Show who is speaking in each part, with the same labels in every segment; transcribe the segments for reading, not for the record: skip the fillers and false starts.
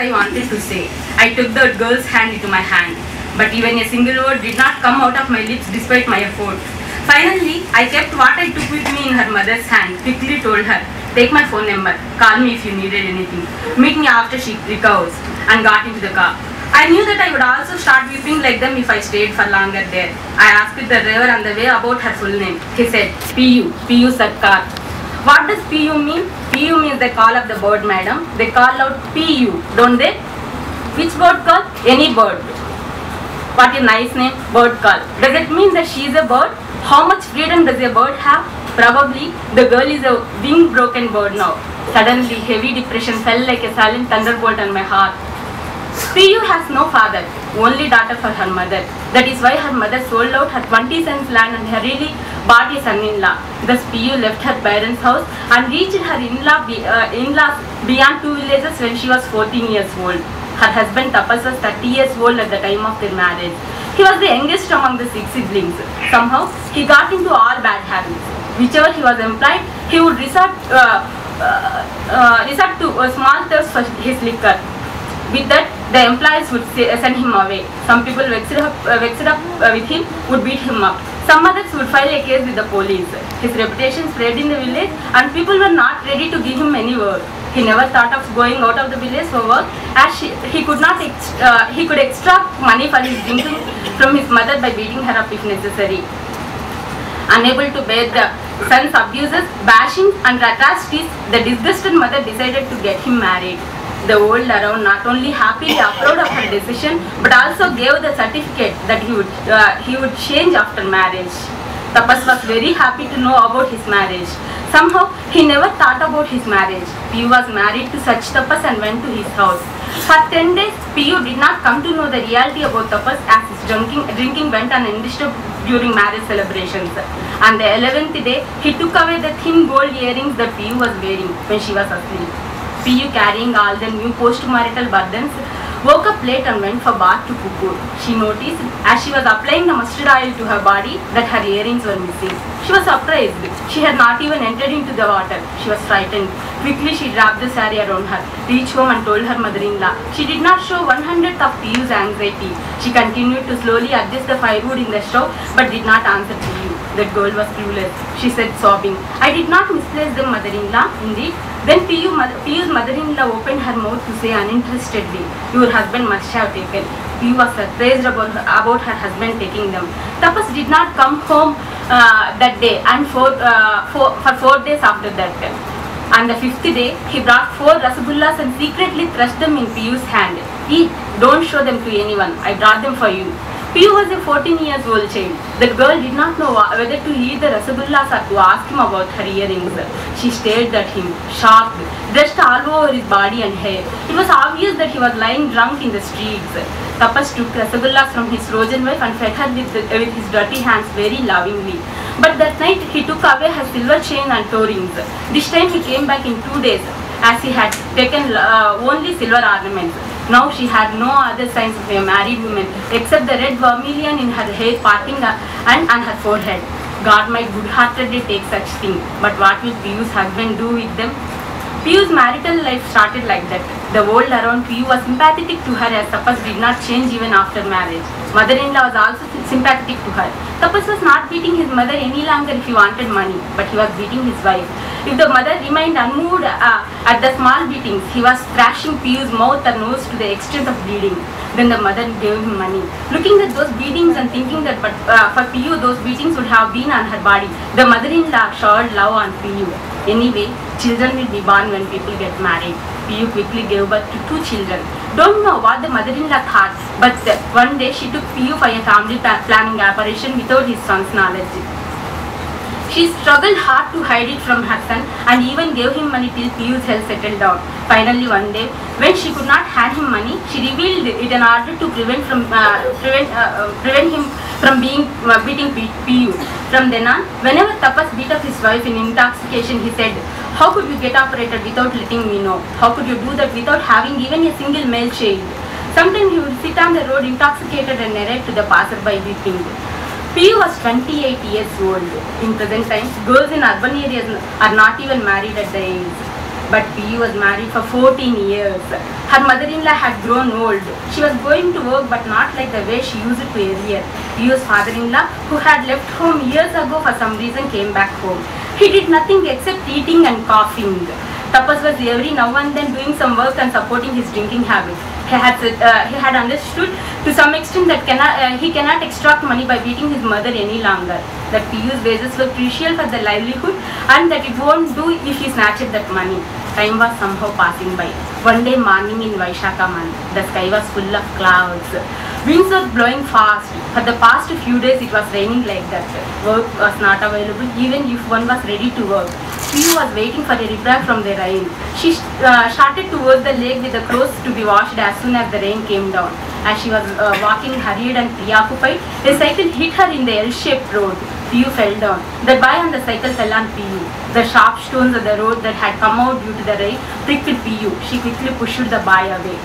Speaker 1: I wanted to say. I took the girl's hand into my hand, but even a single word did not come out of my lips despite my effort. Finally, I kept what I took with me in her mother's hand, quickly told her, "Take my phone number, call me if you needed anything, meet me after she recovers," and got into the car. I knew that I would also start weeping like them if I stayed for longer there. I asked the driver on the way about her full name. He said, PEEYU Sarkar. What does PEEYU mean? PEEYU means the call of the bird, madam. They call out PEEYU, don't they? Which bird call? Any bird. What a nice name, bird call. Does it mean that she is a bird? How much freedom does a bird have? Probably the girl is a wing broken bird now. Suddenly, heavy depression fell like a silent thunderbolt on my heart. PEEYU has no father, only daughter for her mother. That is why her mother sold out her 20 cents land and hurriedly bought a son-in-law. Thus PEEYU left her parents' house and reached her in-laws beyond 2 villages when she was 14 years old. Her husband Tapas was 30 years old at the time of their marriage. He was the youngest among the 6 siblings. Somehow, he got into all bad habits. Whichever he was employed, he would resort to a small thirst for his liquor. With that, the employees would send him away. Some people vexed up with him would beat him up. Some others would file a case with the police. His reputation spread in the village and people were not ready to give him any work. He never thought of going out of the village for work as he could extract money for his drinking from his mother by beating her up if necessary. Unable to bear the son's abuses, bashing and atrocities, the disgusted mother decided to get him married. The world around not only happily approved of her decision, but also gave the certificate that he would change after marriage. Tapas was very happy to know about his marriage. Somehow, he never thought about his marriage. PEEYU was married to such Tapas and went to his house. For 10 days, PEEYU did not come to know the reality about Tapas as his drinking went undisturbed during marriage celebrations. On the 11th day, he took away the thin gold earrings that PEEYU was wearing when she was asleep. PEEYU, carrying all the new post-marital burdens, woke up late and went for bath to Kukur. She noticed as she was applying the mustard oil to her body that her earrings were missing. She was surprised. She had not even entered into the water. She was frightened. Quickly she wrapped the saree around her, reached home and told her mother-in-law. She did not show 1/100th of PEEYU's anxiety. She continued to slowly adjust the firewood in the stove but did not answer PEEYU. That girl was clueless, she said, sobbing. I did not misplace them, mother-in-law, indeed. Then PEEYU's mother-in-law opened her mouth to say uninterestedly, your husband must have taken. PEEYU was surprised about her husband taking them. Tapas did not come home that day and for 4 days after that. On the 5th day, he brought 4 rasagullas and secretly thrust them in PEEYU's hand. Eat, don't show them to anyone. I brought them for you. PEEYU was a 14-year-old child. The girl did not know whether to eat the rasagullas or to ask him about her earrings. She stared at him, shocked, dressed all over his body and hair. It was obvious that he was lying drunk in the streets. Tapas took rasagullas from his Trojan wife and fed her with his dirty hands very lovingly. But that night he took away her silver chain and toe rings. This time he came back in 2 days as he had taken only silver ornaments. Now she had no other signs of a married woman except the red vermilion in her hair parting and on her forehead. God might good-heartedly take such things, but what will PEEYU's husband do with them? PEEYU's marital life started like that. The world around PEEYU was sympathetic to her as Tapas did not change even after marriage. Mother-in-law was also sympathetic to her. Tapas was not beating his mother any longer if he wanted money, but he was beating his wife. If the mother remained unmoved at the small beatings, he was thrashing PEEYU's mouth and nose to the extent of bleeding. Then the mother gave him money. Looking at those beatings and thinking that for PEEYU those beatings would have been on her body, the mother-in-law showered love on PEEYU. Anyway, children will be born when people get married. PEEYU quickly gave birth to 2 children. Don't know what the mother-in-law thought, but one day she took PEEYU for a family planning operation without his son's knowledge. She struggled hard to hide it from her son and even gave him money till PEEYU's health settled down. Finally one day, when she could not hand him money, she revealed it in order to prevent him from beating PEEYU. From then on, whenever Tapas beat up his wife in intoxication, he said, how could you get operated without letting me know? How could you do that without having even a single male child? Sometimes he would sit on the road intoxicated and narrate to the passerby weeping. PEEYU was 28 years old. In present times, girls in urban areas are not even married at the age. But PEEYU was married for 14 years. Her mother-in-law had grown old. She was going to work but not like the way she used to earlier. PEEYU's father-in-law, who had left home years ago for some reason, came back home. He did nothing except eating and coughing. Tapas was every now and then doing some work and supporting his drinking habit. He had understood to some extent that he cannot extract money by beating his mother any longer. That PEEYU's wages were crucial for the livelihood and that it won't do if he snatched that money. Time was somehow passing by. One day morning in Vaishakha month, the sky was full of clouds. Winds were blowing fast. For the past few days it was raining like that. Work was not available even if one was ready to work. PEEYU was waiting for a reply from the rain. She started towards the lake with the clothes to be washed as soon as the rain came down. As she was walking hurried and preoccupied, a cycle hit her in the L-shaped road. PEEYU fell down. The boy on the cycle fell on PEEYU. The sharp stones of the road that had come out due to the rain pricked PEEYU. She quickly pushed the boy away.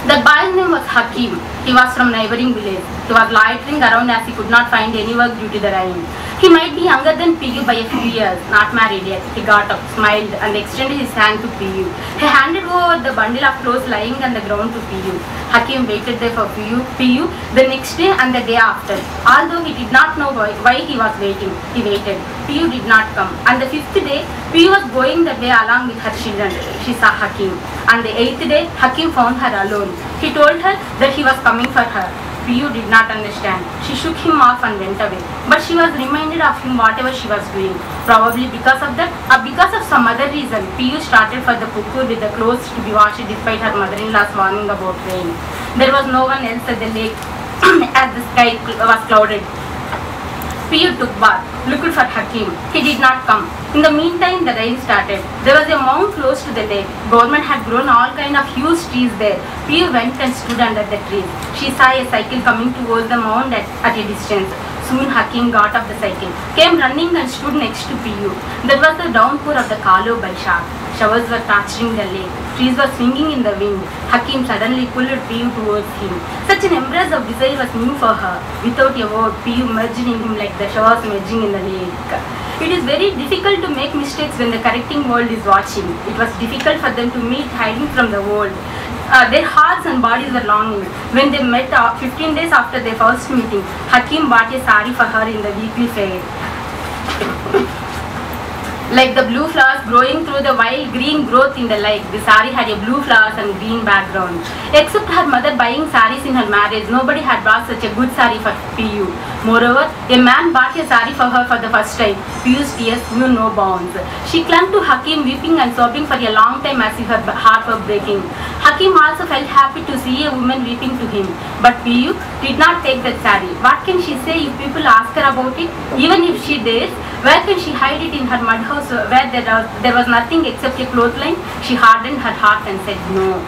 Speaker 1: The boy's name was Hakim. He was from neighboring village. He was loitering around as he could not find any work due to the rain. He might be younger than PEEYU by a few years, not married yet. He got up, smiled and extended his hand to PEEYU. He handed over the bundle of clothes lying on the ground to PEEYU. Hakim waited there for PEEYU the next day and the day after. Although he did not know why he was waiting, he waited. PEEYU did not come. On the 5th day, PEEYU was going that way along with her children. She saw Hakim. On the 8th day, Hakim found her alone. He told her that he was coming for her. PEEYU did not understand. She shook him off and went away. But she was reminded of him whatever she was doing. Probably because of that or because of some other reason, PEEYU started for the pukur with the clothes to be washed despite her mother-in-law's warning about rain. There was no one else at the lake as the sky was clouded. PEEYU took bath, looked for Hakim. He did not come. In the meantime, the rain started. There was a mound close to the lake. Government had grown all kind of huge trees there. PEEYU went and stood under the trees. She saw a cycle coming towards the mound at a distance. Soon Hakim got off the cycle, came running and stood next to PEEYU. There was the downpour of the Kalu Baishakh. Showers were touching the lake. Trees were swinging in the wind. Hakim suddenly pulled PEEYU towards him. Such an embrace of desire was new for her. Without a word, PEEYU merged in him like the showers merging in the lake. It is very difficult to make mistakes when the correcting world is watching. It was difficult for them to meet hiding from the world. Their hearts and bodies were longing. When they met 15 days after their first meeting, Hakim bought a sari for her in the weekly fair. Like the blue flowers growing through the wild green growth in the lake, the sari had a blue flowers and green background. Except her mother buying saris in her marriage, nobody had bought such a good sari for PEEYU. Moreover, a man bought a sari for her for the first time. PEEYU's tears knew no bounds. She clung to Hakim, weeping and sobbing for a long time as if her heart were breaking. Hakim also felt happy to see a woman weeping to him. But PEEYU did not take that sari. What can she say if people ask her about it? Even if she dares, where can she hide it in her mud house where there was nothing except a clothesline? She hardened her heart and said no.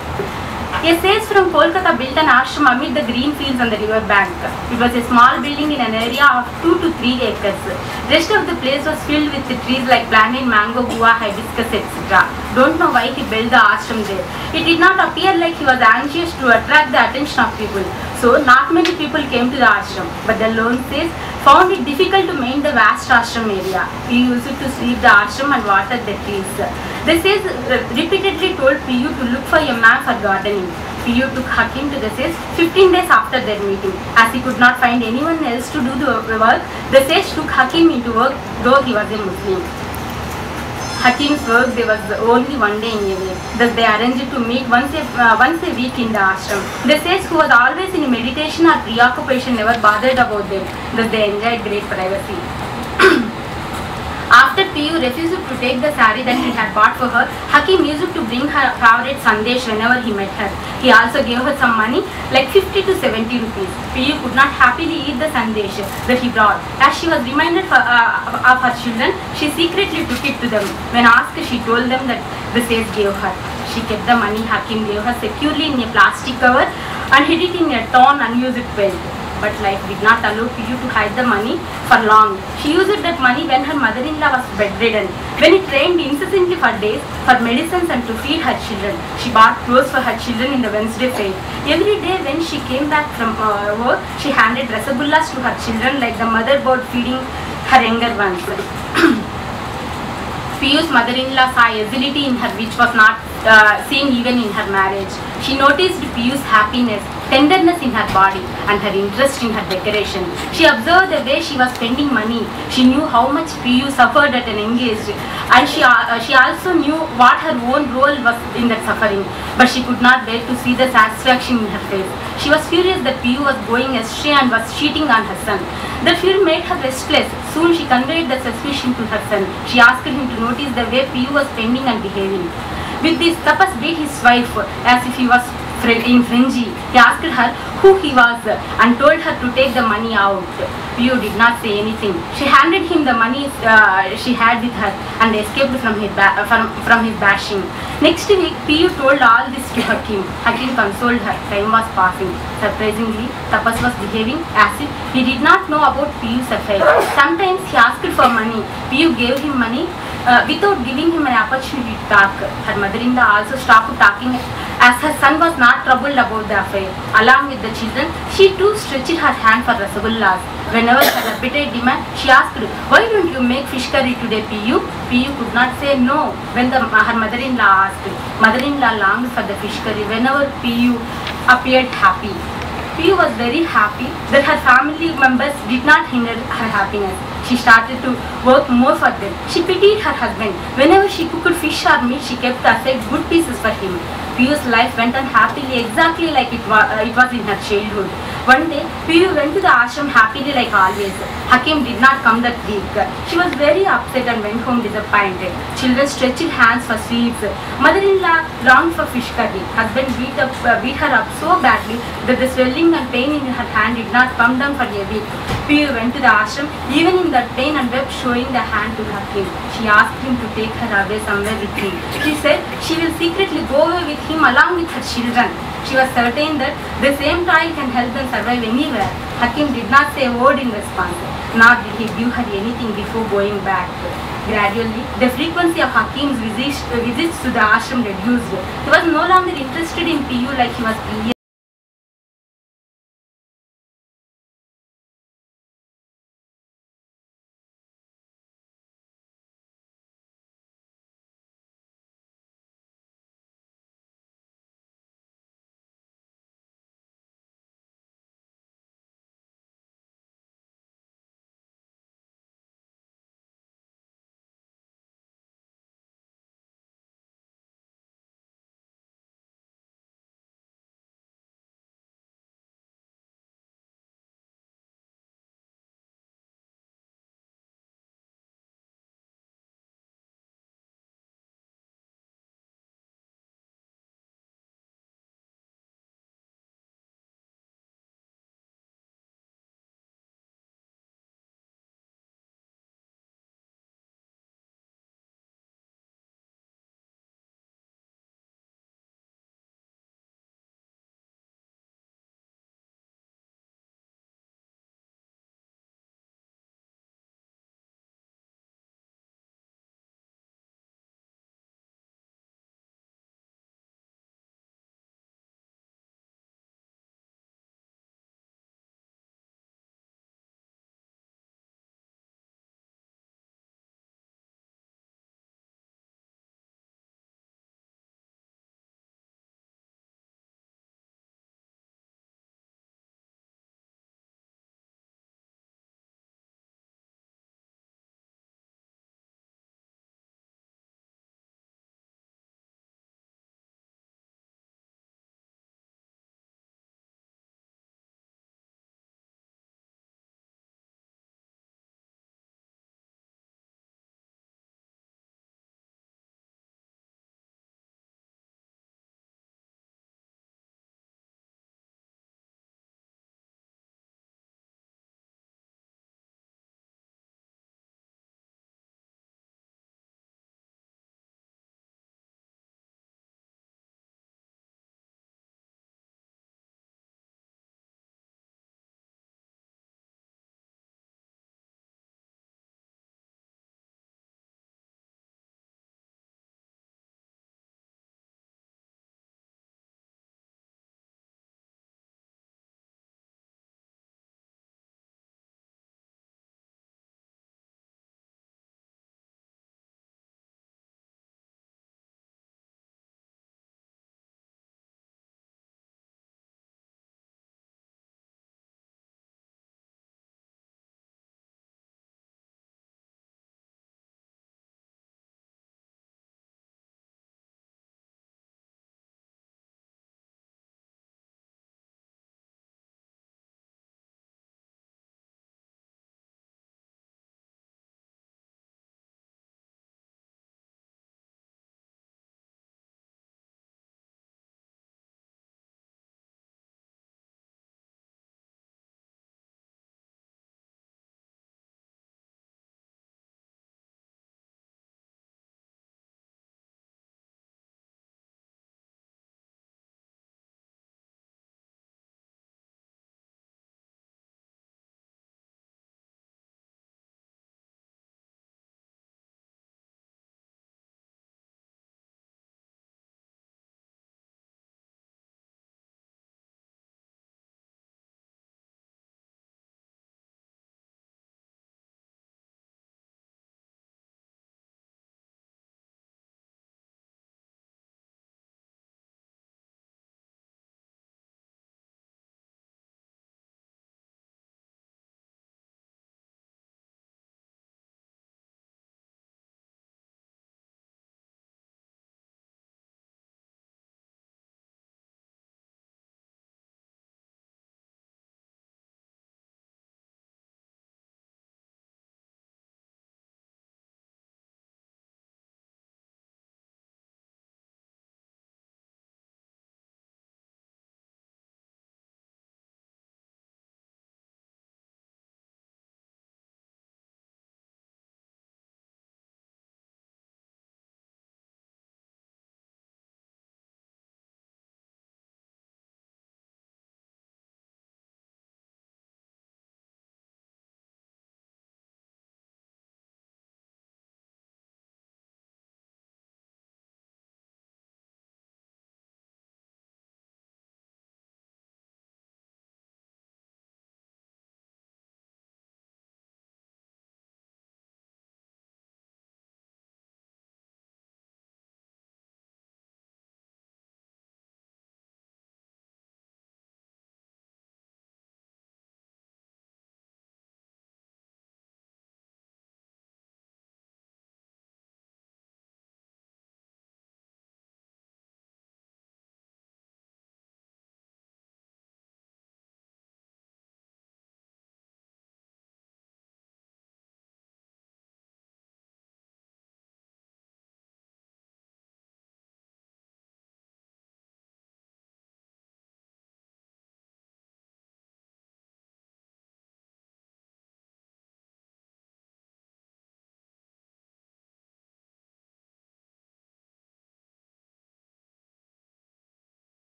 Speaker 1: A sage from Kolkata built an ashram amid the green fields on the river bank. It was a small building in an area of 2 to 3 acres. Rest of the place was filled with trees like plantain, mango, guava, hibiscus, etc. Don't know why he built the ashram there. It did not appear like he was anxious to attract the attention of people. So not many people came to the ashram. But the lone sage found it difficult to maintain the vast ashram area. He used to sweep the ashram and water the trees. The sage repeatedly told PEEYU to look for a man for gardening. PEEYU took Hakim to the sage 15 days after their meeting. As he could not find anyone else to do the work, the sage took Hakim into work, though he was a Muslim. Hakim's work there was only one day in a week. Thus they arranged to meet once a week in the ashram. The sage, who was always in meditation or preoccupation, never bothered about them. Thus they enjoyed great privacy. After PEEYU refused to take the sari that he had bought for her, Hakim used to bring her favorite sandesh whenever he met her. He also gave her some money, like 50 to 70 rupees. PEEYU could not happily eat the sandesh that he brought. As she was reminded of her children, she secretly took it to them. When asked, she told them that the sage gave her. She kept the money Hakim gave her securely in a plastic cover and hid it in a torn, unused belt. But life did not allow PEEYU to hide the money for long. She used that money when her mother-in-law was bedridden. When it rained incessantly for days for medicines and to feed her children, she bought clothes for her children in the Wednesday fair. Every day when she came back from work, she handed rasagullas to her children like the mother bird feeding her younger ones. PEEYU's mother-in-law saw agility in her which was not seen even in her marriage. She noticed PEEYU's happiness, tenderness in her body and her interest in her decoration. She observed the way she was spending money. She knew how much PEEYU suffered at an young age, and she also knew what her own role was in that suffering, but she could not bear to see the satisfaction in her face. She was furious that PEEYU was going astray and was cheating on her son. That fear made her restless. Soon she conveyed the suspicion to her son. She asked him to notice the way PEEYU was spending and behaving. With this, Tapas beat his wife as if he was in frenzy. He asked her who he was and told her to take the money out. PEEYU did not say anything. She handed him the money she had with her and escaped from his bashing. Next week, PEEYU told all this to Hakim. Hakim consoled her. Time was passing. Surprisingly, Tapas was behaving as if he did not know about PEEYU's affair. Sometimes he asked for money. PEEYU gave him money without giving him an opportunity to talk. Her mother-in-law also stopped talking as her son was not troubled about the affair. Along with the children, she too stretched her hand for rasagullas. Whenever her appetite demanded, she asked, "Why don't you make fish curry today, PEEYU?" PEEYU could not say no when her mother-in-law asked. Mother-in-law longed for the fish curry whenever PEEYU appeared happy. PEEYU was very happy that her family members did not hinder her happiness. She started to work more for them. She pitied her husband. Whenever she cooked fish or meat, she kept aside good pieces for him. PEEYU's life went on happily exactly like it was in her childhood. One day, PEEYU went to the ashram happily like always. Hakim did not come that week. She was very upset and went home disappointed. Children stretched hands for sweets. Mother-in-law longed for fish curry. Husband beat her up so badly that the swelling and pain in her hand did not come down for a week. PEEYU went to the ashram, even in that pain, and wept, showing the hand to Hakim. She asked him to take her away somewhere with him. She said she will secretly go away with him along with her children. She was certain that the same toil can help them survive anywhere. Hakim did not say a word in response, nor did he give her anything before going back. Gradually, the frequency of Hakim's visits to the ashram reduced. He was no longer interested in PEEYU like he was previously.